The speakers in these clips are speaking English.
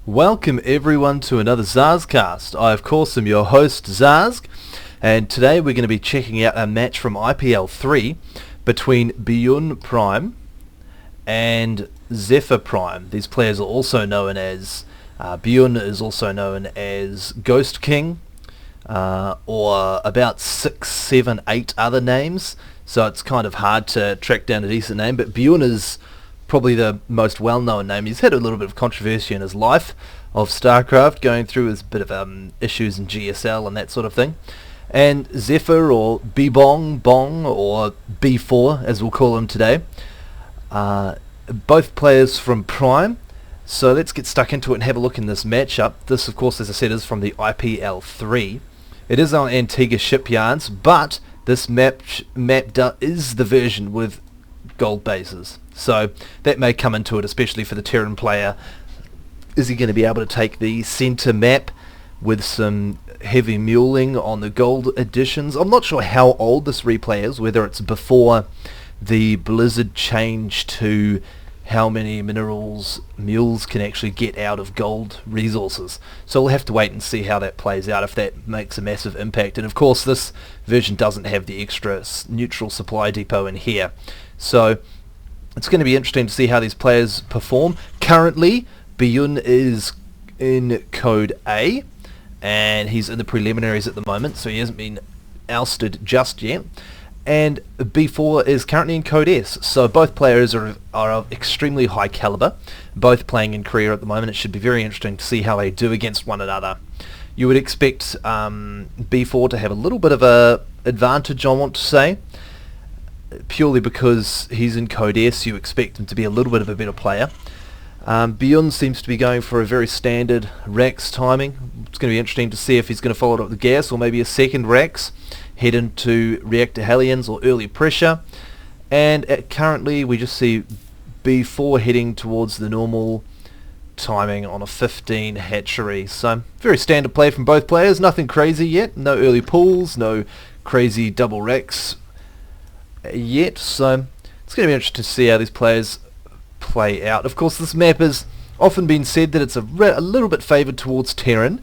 Welcome everyone to another ZASGcast. I of course am your host Zasg, and today we're going to be checking out a match from IPL3 between BBongBBong Prime and Zephyr Prime. These players are also known as BBongBBong is also known as Ghostking, or about 6, 7, 8 other names, so it's kind of hard to track down a decent name, but BBongBBong is probably the most well-known name. He's had a little bit of controversy in his life of StarCraft, going through his bit of issues in GSL and that sort of thing. And Zephyr, or BBongBBong, or B4 as we'll call him today, both players from Prime. So let's get stuck into it and have a look in this matchup. This, of course, as I said, is from the IPL3. It is on Antigua shipyards, but this map is the version with gold bases. So that may come into it, especially for the Terran player. Is he going to be able to take the centre map with some heavy muling on the gold additions? I'm not sure how old this replay is, whether it's before the Blizzard change to how many minerals mules can actually get out of gold resources. So we'll have to wait and see how that plays out, if that makes a massive impact. And of course this version doesn't have the extra neutral supply depot in here. So it's going to be interesting to see how these players perform. Currently, BBongBBong is in Code A, and he's in the preliminaries at the moment, so he hasn't been ousted just yet. And B4 is currently in Code S, so both players are of extremely high caliber, both playing in Korea at the moment. It should be very interesting to see how they do against one another. You would expect B4 to have a little bit of a advantage, I want to say, purely because he's in Code S. You expect him to be a little bit of a better player. BBongBBong seems to be going for a very standard Rax timing. It's going to be interesting to see if he's going to follow it up with gas, or maybe a second Rax, head into reactor Hellions or early pressure. And currently we just see B4 heading towards the normal timing on a 15 hatchery. So very standard play from both players, nothing crazy yet, no early pulls, no crazy double Rax yet, so it's going to be interesting to see how these players play out. Of course, this map has often been said that it's a little bit favoured towards Terran.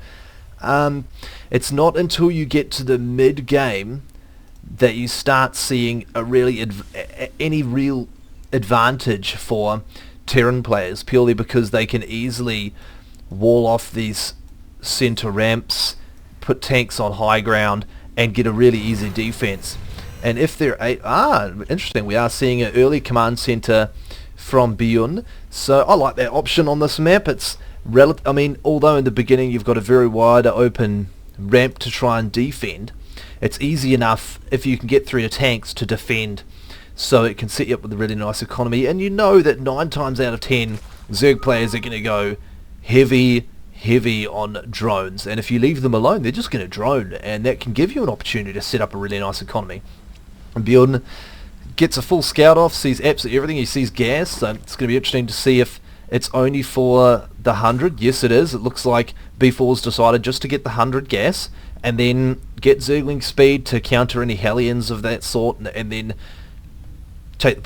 It's not until you get to the mid-game that you start seeing a really any real advantage for Terran players, purely because they can easily wall off these centre ramps, put tanks on high ground, and get a really easy defence. And if they're interesting, we are seeing an early command center from BBongBBong, so I like that option on this map. It's I mean, although in the beginning you've got a very wide open ramp to try and defend, it's easy enough if you can get through your tanks to defend, so it can set you up with a really nice economy. And you know that 9 times out of 10 Zerg players are going to go heavy on drones, and if you leave them alone they're just going to drone, and that can give you an opportunity to set up a really nice economy. And BBongBBong gets a full scout off, sees absolutely everything. He sees gas, so it's going to be interesting to see if it's only for the 100. Yes, it is. It looks like B4's decided just to get the 100 gas, and then get Zergling speed to counter any Hellions of that sort, and then take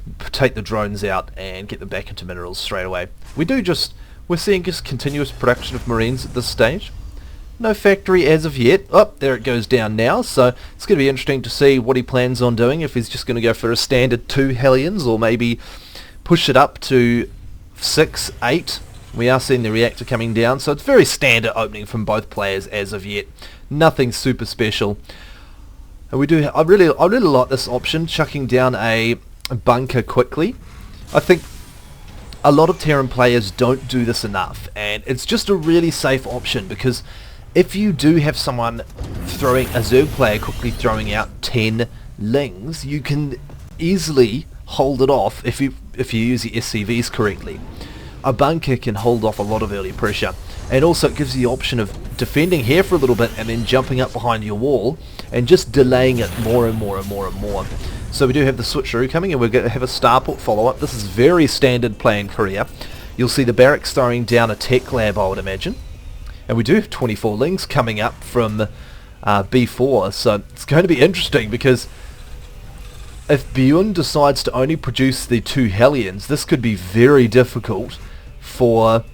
the drones out and get them back into minerals straight away. We're seeing just continuous production of Marines at this stage. No factory as of yet. Oh, there it goes down now. So it's going to be interesting to see what he plans on doing, if he's just going to go for a standard 2 Hellions, or maybe push it up to 6, 8. We are seeing the reactor coming down, so it's very standard opening from both players as of yet. Nothing super special. And I really like this option, chucking down a bunker quickly. I think a lot of Terran players don't do this enough, and it's just a really safe option, because if you do have someone a Zerg player quickly throwing out 10 Lings, you can easily hold it off if you use the SCVs correctly. A bunker can hold off a lot of early pressure, and also it gives you the option of defending here for a little bit and then jumping up behind your wall and just delaying it more and more and more and more. So we do have the switcheroo coming, and we're going to have a starport follow-up. This is very standard play in Korea. You'll see the barracks throwing down a tech lab, I would imagine. And we do have 24 Lings coming up from B4, so it's going to be interesting, because if BBongBBong decides to only produce the 2 Hellions, this could be very difficult for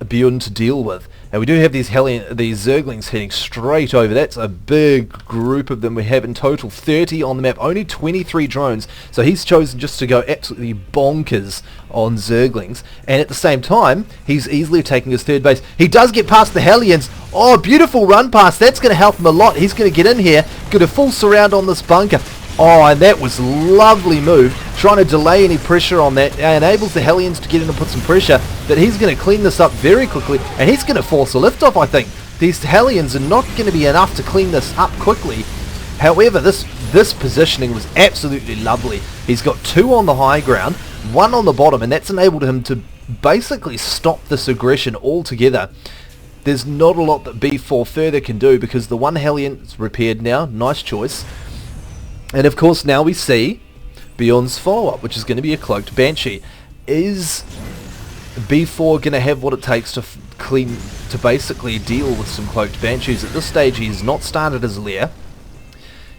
Beyond to deal with. And we do have these Zerglings heading straight over. That's a big group of them. We have in total 30 on the map, only 23 drones. So he's chosen just to go absolutely bonkers on Zerglings. And at the same time, he's easily taking his third base. He does get past the Hellions. Oh, beautiful run pass. That's going to help him a lot. He's going to get in here, get a full surround on this bunker. Oh, and that was lovely move, trying to delay any pressure on that. Enables the Hellions to get in and put some pressure, but he's going to clean this up very quickly, and he's going to force a liftoff, I think. These Hellions are not going to be enough to clean this up quickly. However, this positioning was absolutely lovely. He's got 2 on the high ground, 1 on the bottom, and that's enabled him to basically stop this aggression altogether. There's not a lot that B4 further can do, because the one Hellion is repaired now. Nice choice. And of course now we see Beyond's follow-up, which is going to be a Cloaked Banshee. Is B4 going to have what it takes to basically deal with some Cloaked Banshees? At this stage he has not started his lair.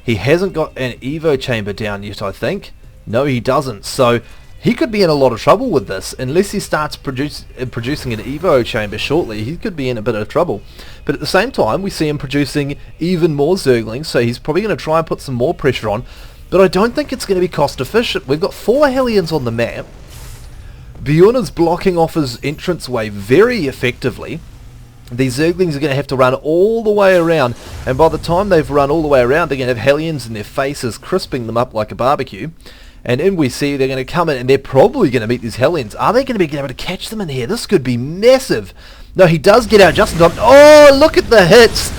He hasn't got an Evo chamber down yet, I think. No, he doesn't. So he could be in a lot of trouble with this. Unless he starts producing an Evo chamber shortly, he could be in a bit of trouble. But at the same time, we see him producing even more Zerglings, so he's probably going to try and put some more pressure on. But I don't think it's going to be cost efficient. We've got 4 Hellions on the map. Bjorn is blocking off his entranceway very effectively. These Zerglings are going to have to run all the way around, and by the time they've run all the way around, they're going to have Hellions in their faces, crisping them up like a barbecue. And in we see they're going to come in, and they're probably going to meet these Hellions. Are they going to be able to catch them in here? This could be massive. No, he does get out just in time. Oh, look at the hits.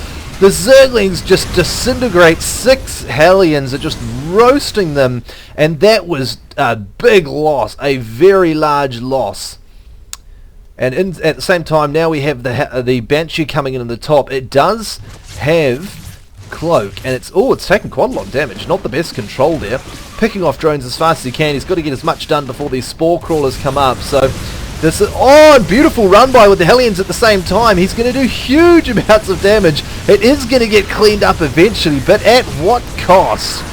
The Zerglings just disintegrate. 6 Hellions are just roasting them. And that was a big loss, a very large loss. And at the same time, now we have the Banshee coming in at the top. It does have Cloak, and it's taken quite a lot of damage. Not the best control there. Picking off drones as fast as he can. He's got to get as much done before these Spore Crawlers come up. So this is, beautiful run by with the Hellions at the same time. He's going to do huge amounts of damage. It is going to get cleaned up eventually, but at what cost?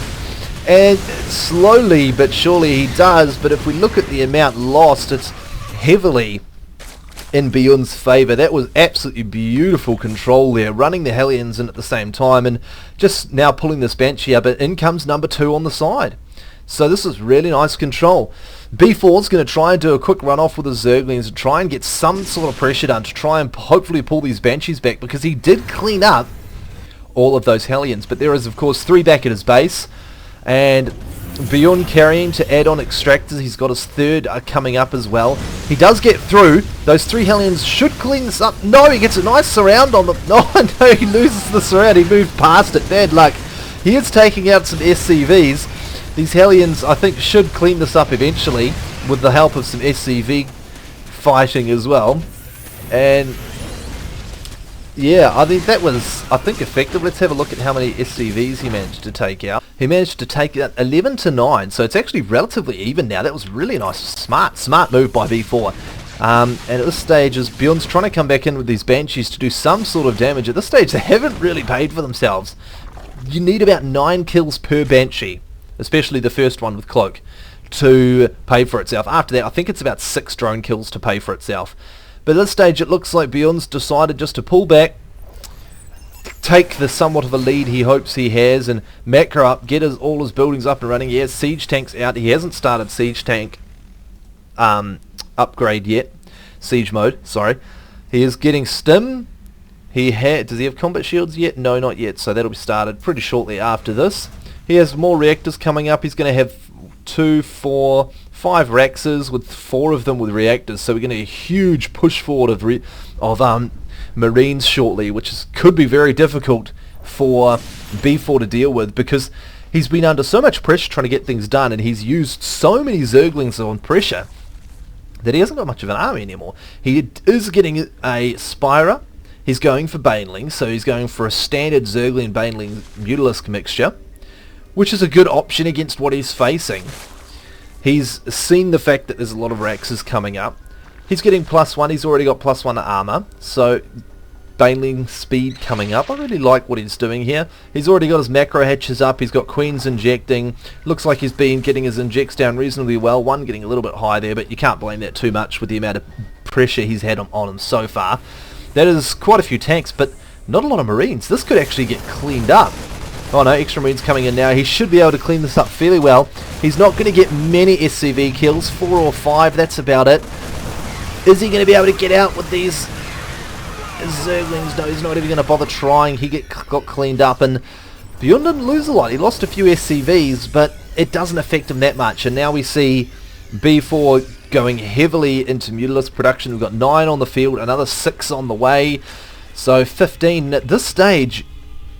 And slowly but surely he does. But if we look at the amount lost, it's heavily in Beyond's favour. That was absolutely beautiful control there, running the Hellions in at the same time, and just now pulling this Banshee up. In comes number 2 on the side. So this is really nice control. B4 is going to try and do a quick run off with his Zerglings and try and get some sort of pressure done to try and hopefully pull these Banshees back, because he did clean up all of those Hellions. But there is of course 3 back at his base, and Beyond carrying to add on extractors. He's got his 3rd coming up as well. He does get through. Those 3 Hellions should clean this up. No, he gets a nice surround on them. Oh no, he loses the surround. He moved past it. Bad luck. He is taking out some SCVs. These Hellions, I think, should clean this up eventually with the help of some SCV fighting as well. And yeah, I think that was, effective. Let's have a look at how many SCVs he managed to take out. He managed to take out 11 to 9, so it's actually relatively even now. That was really nice. Smart move by B4. And at this stage, as Bjorn's trying to come back in with these Banshees to do some sort of damage, at this stage they haven't really paid for themselves. You need about 9 kills per Banshee, especially the first one with Cloak, to pay for itself. After that, I think it's about 6 drone kills to pay for itself. But at this stage, it looks like Bjorn's decided just to pull back, take the somewhat of a lead he hopes he has, and macro up, get all his buildings up and running. He has siege tanks out. He hasn't started siege tank upgrade yet. Siege mode, sorry. He is getting stim. Does he have combat shields yet? No, not yet. So that'll be started pretty shortly after this. He has more reactors coming up. He's going to have 2, 4, 5 Raxes, with 4 of them with reactors. So we're going to get a huge push forward of Marines shortly, which could be very difficult for B4 to deal with, because he's been under so much pressure trying to get things done, and he's used so many Zerglings on pressure that he hasn't got much of an army anymore. He is getting a Spira. He's going for Banelings, so he's going for a standard Zergling Baneling Mutalisk mixture, which is a good option against what he's facing. He's seen the fact that there's a lot of Raxes coming up. He's getting +1. He's already got +1 to armor, so Baneling speed coming up. I really like what he's doing here. He's already got his macro hatches up. He's got Queens injecting. Looks like he's been getting his injects down reasonably well. One getting a little bit high there, but you can't blame that too much with the amount of pressure he's had on him so far. That is quite a few tanks, but not a lot of Marines. This could actually get cleaned up. Oh no, extra Marines coming in now. He should be able to clean this up fairly well. He's not going to get many SCV kills, 4 or 5, that's about it. Is he going to be able to get out with these Zerglings? No, he's not even going to bother trying. He got cleaned up, and BBongBBong didn't lose a lot. He lost a few SCVs, but it doesn't affect him that much. And now we see B4 going heavily into Mutalisk production. We've got 9 on the field, another 6 on the way. So 15. At this stage,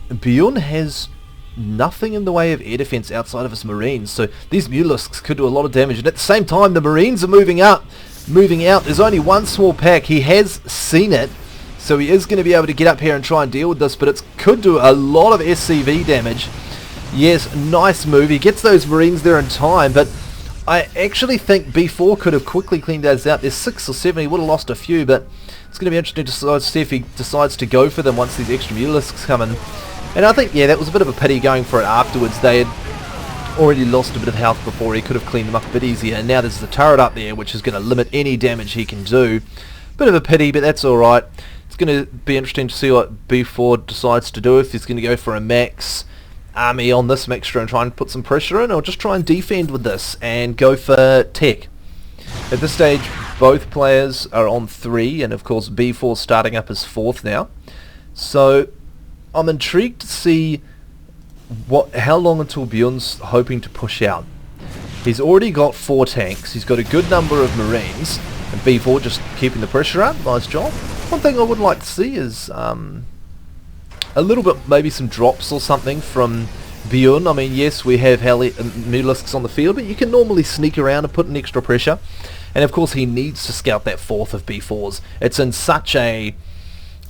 BBongBBong has nothing in the way of air defense outside of his Marines. So these Mutalisks could do a lot of damage. And at the same time, the Marines are moving out. There's only one small pack. He has seen it. So he is going to be able to get up here and try and deal with this. But it could do a lot of SCV damage. Yes, nice move. He gets those Marines there in time. But I actually think B4 could have quickly cleaned those out. There's 6 or 7. He would have lost a few. But it's going to be interesting to see if he decides to go for them once these extra Mutalisks come in. And I think, yeah, that was a bit of a pity going for it afterwards. They had already lost a bit of health before. He could have cleaned them up a bit easier. And now there's the turret up there, which is going to limit any damage he can do. Bit of a pity, but that's alright. It's going to be interesting to see what B4 decides to do. If he's going to go for a max army on this mixture and try and put some pressure in, or just try and defend with this and go for tech. At this stage, both players are on 3, and of course B4 starting up as 4th now. So I'm intrigued to see how long until BBongBBong's hoping to push out. He's already got 4 tanks, he's got a good number of Marines, and B4 just keeping the pressure up. Nice job. One thing I would like to see is a little bit, maybe some drops or something from BBongBBong. I mean, yes, we have Mutalisks on the field, but you can normally sneak around and put an extra pressure. And of course he needs to scout that 4th of B4's. It's in such a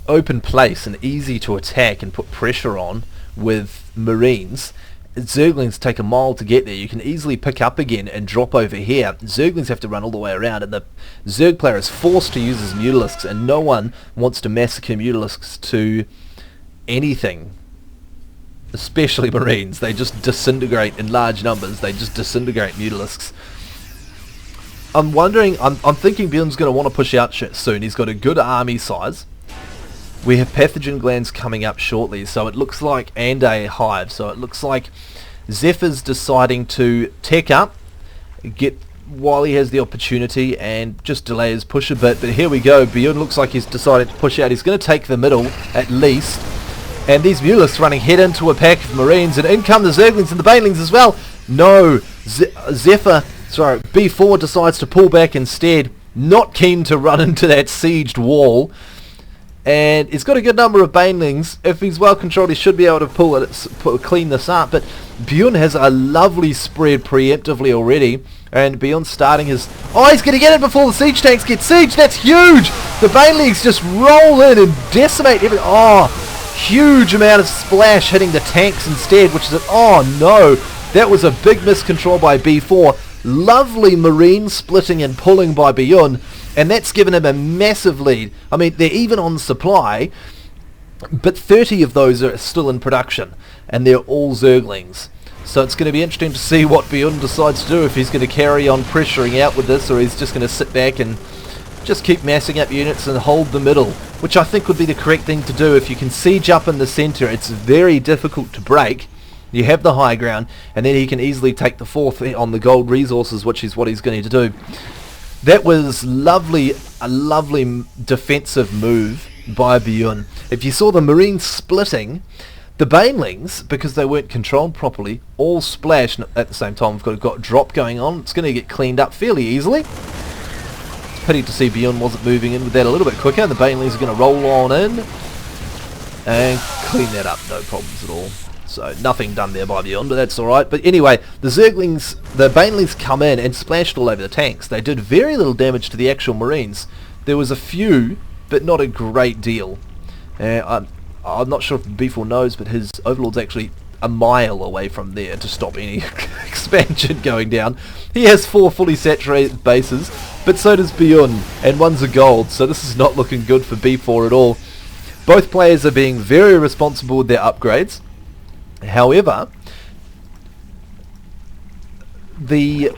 open place and easy to attack and put pressure on with Marines. Zerglings take a mile to get there. You can easily pick up again and drop over here. Zerglings have to run all the way around, and the Zerg player is forced to use his Mutalisks, and no one wants to massacre Mutalisks to anything, especially Marines. They just disintegrate in large numbers. They just disintegrate Mutalisks. I'm wondering, I'm thinking BBongBBong's going to want to push out soon. He's got a good army size. We have pathogen glands coming up shortly, so it looks like, and a hive, so it looks like Zephyr's deciding to tech up, get while he has the opportunity, and just delay his push a bit. But here we go, BBongBBong looks like he's decided to push out. He's going to take the middle, at least, and these Mutalisks running head into a pack of Marines, and in come the Zerglings and the Banelings as well. No, B4 decides to pull back instead, not keen to run into that sieged wall. And he's got a good number of Banelings. If he's well controlled, he should be able to clean this up. But BBongBBong has a lovely spread preemptively already. And BBongBBong's starting his... Oh, he's going to get it before the siege tanks get sieged. That's huge! The Banelings just roll in and decimate everything. Oh, huge amount of splash hitting the tanks instead, which is... Oh, no. That was a big miscontrol by B4. Lovely Marine splitting and pulling by BBongBBong. And that's given him a massive lead. I mean, they're even on supply, but 30 of those are still in production, and they're all Zerglings. So it's going to be interesting to see what BBongBBong decides to do, if he's going to carry on pressuring out with this, or he's just going to sit back and just keep massing up units and hold the middle, which I think would be the correct thing to do. If you can siege up in the centre, it's very difficult to break. You have the high ground, and then he can easily take the 4th on the gold resources, which is what he's going to do. That was lovely, a lovely defensive move by BBongBBong. If you saw the Marines splitting, the Banelings, because they weren't controlled properly, all splashed at the same time. We've got a drop going on. It's going to get cleaned up fairly easily. It's a pity to see BBongBBong wasn't moving in with that a little bit quicker. The Banelings are going to roll on in and clean that up, no problems at all. So nothing done there by BBongBBong, but that's alright. But anyway, the Banelings come in and splashed all over the tanks. They did very little damage to the actual Marines. There was a few, but not a great deal. I'm not sure if B4 knows, but his Overlord's actually a mile away from there to stop any expansion going down. He has 4 fully saturated bases, but so does BBongBBong, and one's a gold, so this is not looking good for B4 at all. Both players are being very responsible with their upgrades. However, the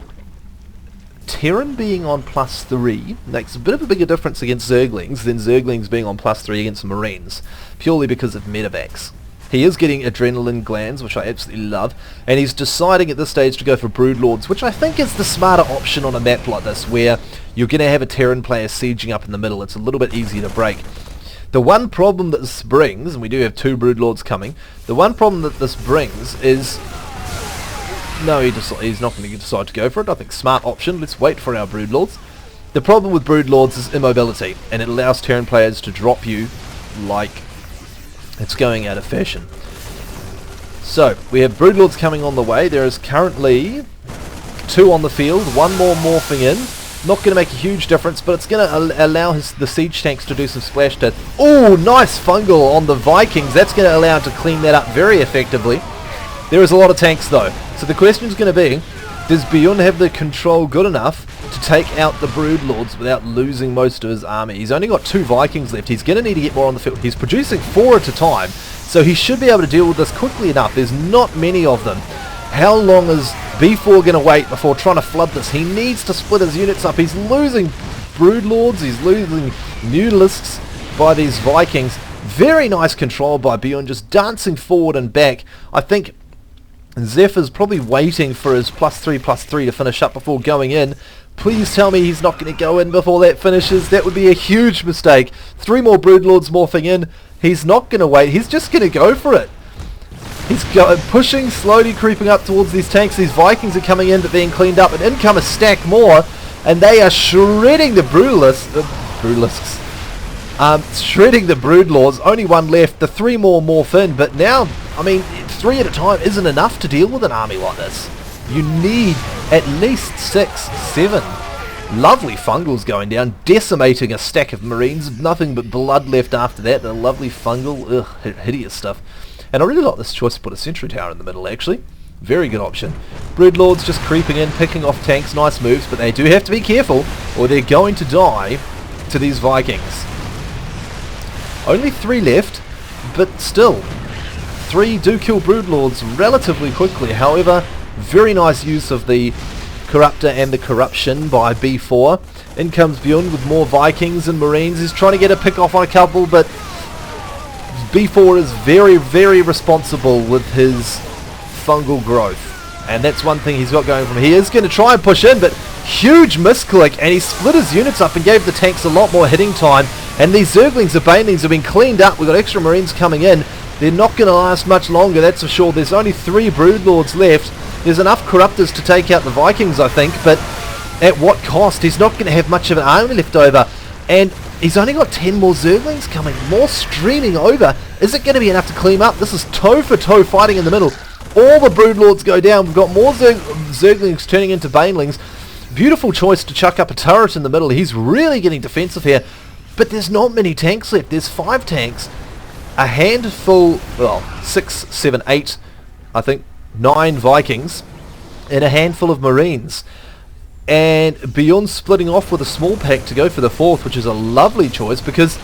Terran being on +3 makes a bit of a bigger difference against Zerglings than Zerglings being on +3 against Marines, purely because of medevacs. He is getting adrenaline glands, which I absolutely love, and he's deciding at this stage to go for Broodlords, which I think is the smarter option on a map like this, where you're going to have a Terran player sieging up in the middle. It's a little bit easier to break. The one problem that this brings, and we do have 2 Broodlords coming, the one problem that this brings is... No, he's not going to decide to go for it. I think smart option. Let's wait for our Broodlords. The problem with Broodlords is immobility, and it allows Terran players to drop you like it's going out of fashion. So, we have Broodlords coming on the way. There is currently 2 on the field, 1 more morphing in. Not going to make a huge difference, but it's going to allow the siege tanks to do some splash damage. Oh, nice fungal on the Vikings. That's going to allow him to clean that up very effectively. There is a lot of tanks though. So the question is going to be, does BBongBBong have the control good enough to take out the Broodlords without losing most of his army? He's only got 2 Vikings left. He's going to need to get more on the field. He's producing 4 at a time, so he should be able to deal with this quickly enough. There's not many of them. How long is B4 going to wait before trying to flood this? He needs to split his units up. He's losing Broodlords. He's losing Mutalisks by these Vikings. Very nice control by BBongBBong, just dancing forward and back. I think Zephyr's probably waiting for his +3/+3 to finish up before going in. Please tell me he's not going to go in before that finishes. That would be a huge mistake. 3 more Broodlords morphing in. He's not going to wait. He's just going to go for it. He's pushing, slowly creeping up towards these tanks. These Vikings are coming in but being cleaned up. And in come a stack more. And they are shredding the Broodlisks. Shredding the Broodlords. Only 1 left. The 3 more morph in. But now, I mean, 3 at a time isn't enough to deal with an army like this. You need at least 6, 7. Lovely fungals going down, decimating a stack of Marines. Nothing but blood left after that. The lovely fungal, hideous stuff. And I really like this choice to put a sentry tower in the middle, actually. Very good option. Broodlords just creeping in, picking off tanks. Nice moves, but they do have to be careful, or they're going to die to these Vikings. Only 3 left, but still. 3 do kill Broodlords relatively quickly. However, very nice use of the Corruptor and the Corruption by B4. In comes BBongBBong with more Vikings and Marines. He's trying to get a pick off on a couple, but B4 is very, very responsible with his fungal growth. And that's one thing he's got going from here. He is going to try and push in, but huge misclick, and he split his units up and gave the tanks a lot more hitting time. And these Zerglings and Banelings have been cleaned up. We've got extra Marines coming in. They're not going to last much longer, that's for sure. There's only 3 Broodlords left. There's enough Corruptors to take out the Vikings, I think, but at what cost? He's not going to have much of an army left over. And he's only got 10 more Zerglings coming, more streaming over. Is it going to be enough to clean up? This is toe for toe fighting in the middle. All the Broodlords go down. We've got more Zerglings turning into Banelings. Beautiful choice to chuck up a turret in the middle. He's really getting defensive here. But there's not many tanks left. There's 5 tanks. A handful, well, 6, 7, 8, I think, 9 Vikings, and a handful of Marines. And BBongBBong splitting off with a small pack to go for the 4th, which is a lovely choice because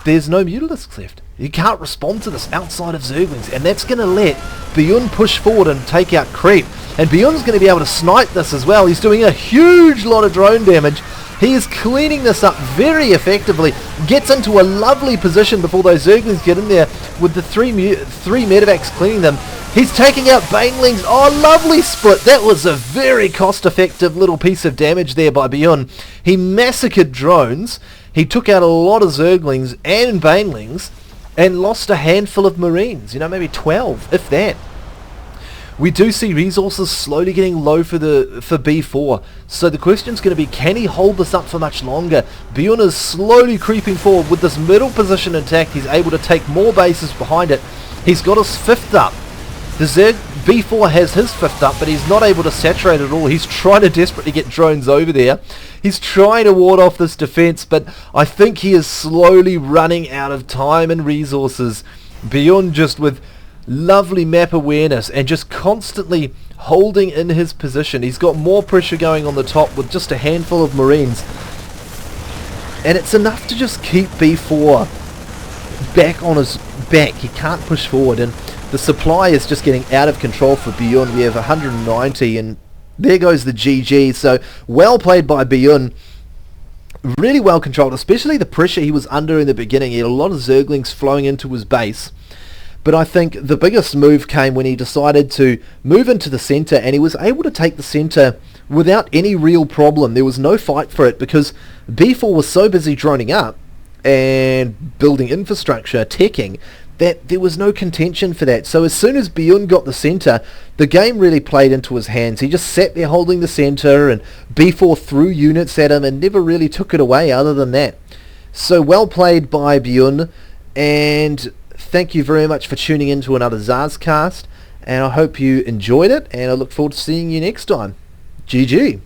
there's no Mutalisks left. You can't respond to this outside of Zerglings, and that's going to let BBongBBong push forward and take out creep. And BBongBBong's going to be able to snipe this as well. He's doing a huge lot of drone damage. He is cleaning this up very effectively. Gets into a lovely position before those Zerglings get in there with the 3 medevacs cleaning them. He's taking out Banelings. Oh, lovely split. That was a very cost-effective little piece of damage there by BBongBBong. He massacred drones. He took out a lot of Zerglings and Banelings and lost a handful of Marines. You know, maybe 12, if that. We do see resources slowly getting low for B4. So the question's going to be, can he hold this up for much longer? BBongBBong is slowly creeping forward with this middle position intact. He's able to take more bases behind it. He's got his 5th up. The B4 has his 5th up, but he's not able to saturate it all. He's trying to desperately get drones over there. He's trying to ward off this defense, but I think he is slowly running out of time and resources. BBongBBong just with lovely map awareness and just constantly holding in his position. He's got more pressure going on the top with just a handful of Marines. And it's enough to just keep B4 back on his back. He can't push forward, and the supply is just getting out of control for BBongBBong. We have 190 and There goes the GG. So well played by Biyun. Really well controlled, especially the pressure he was under in the beginning. He had a lot of Zerglings flowing into his base. But I think the biggest move came when he decided to move into the centre, and he was able to take the centre without any real problem. There was no fight for it because B4 was so busy droning up and building infrastructure, teching, that there was no contention for that. So as soon as Biyun got the centre, the game really played into his hands. He just sat there holding the centre, and B4 threw units at him and never really took it away other than that. So well played by Biyun, and thank you very much for tuning in to another ZASGcast, and I hope you enjoyed it, and I look forward to seeing you next time. GG.